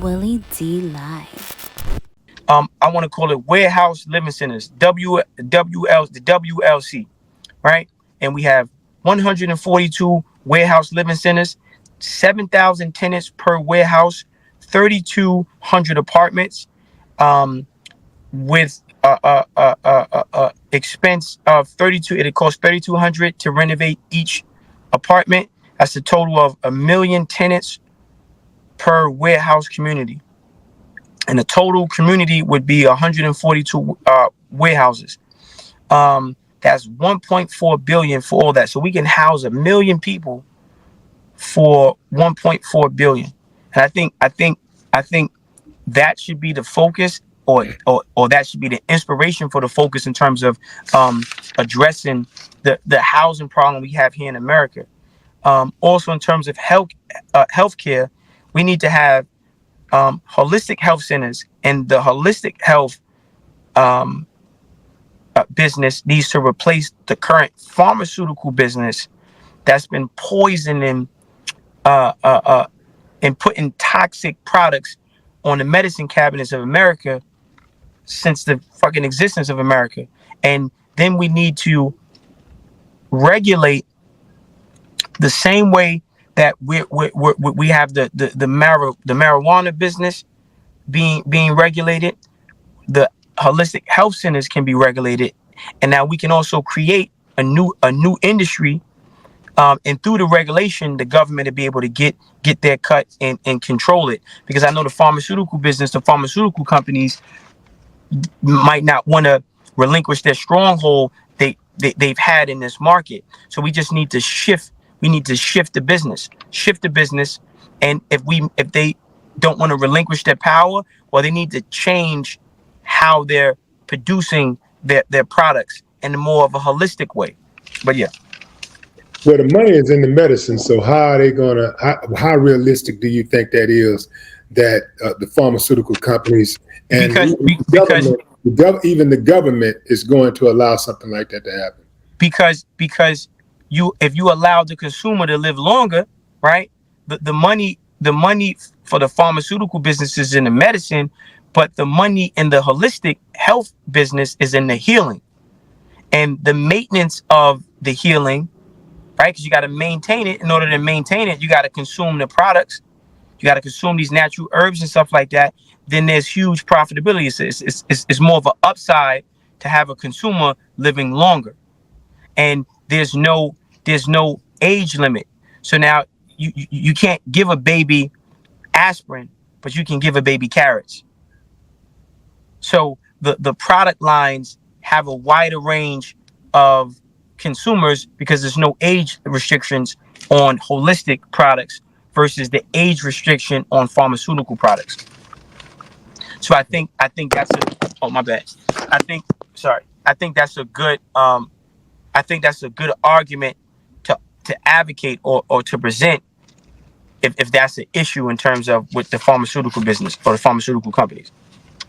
Willie D Live. I want to call it warehouse living centers, the WLC, right? And we have 142 warehouse living centers, 7,000 tenants per warehouse, 3,200 apartments, um, with expense of 32. It costs 3,200 to renovate each apartment. That's a total of 1,000,000 tenants per warehouse community, and the total community would be 142 warehouses. That's 1.4 billion for all that. So we can house 1,000,000 people for 1.4 billion. And I think that should be the focus, or that should be the inspiration for the focus in terms of addressing the housing problem we have here in America. Also, in terms of healthcare, we need to have holistic health centers, and the holistic health um, business needs to replace the current pharmaceutical business that's been poisoning uh, uh, uh, and putting toxic products on the medicine cabinets of America since the fucking existence of America. And then we need to regulate the same way that we have the marijuana business being regulated. The holistic health centers can be regulated, and now we can also create a new industry. And through the regulation, the government to be able to get their cut and control it. Because I know the pharmaceutical business, the pharmaceutical companies might not want to relinquish their stronghold they've had in this market. So we just need to shift. We need to shift the business. And if they don't want to relinquish their power, well, they need to change how they're producing their products in a more of a holistic way. But yeah. Well, the money is in the medicine, so how are they gonna? How realistic do you think that is? That the pharmaceutical companies and because even the government is going to allow something like that to happen? because if you allow the consumer to live longer, right? The money for the pharmaceutical business is in the medicine, but the money in the holistic health business is in the healing and the maintenance of the healing, right? Because you got to maintain it. In order to maintain it, you got to consume the products. You got to consume these natural herbs and stuff like that. Then there's huge profitability. It's more of an upside to have a consumer living longer, and there's no age limit. So now you can't give a baby aspirin, but you can give a baby carrots. So the product lines have a wider range of consumers because there's no age restrictions on holistic products versus the age restriction on pharmaceutical products. So I think that's a oh my bad. I think sorry. I think that's a good argument to advocate or to present if that's an issue in terms of with the pharmaceutical business or the pharmaceutical companies.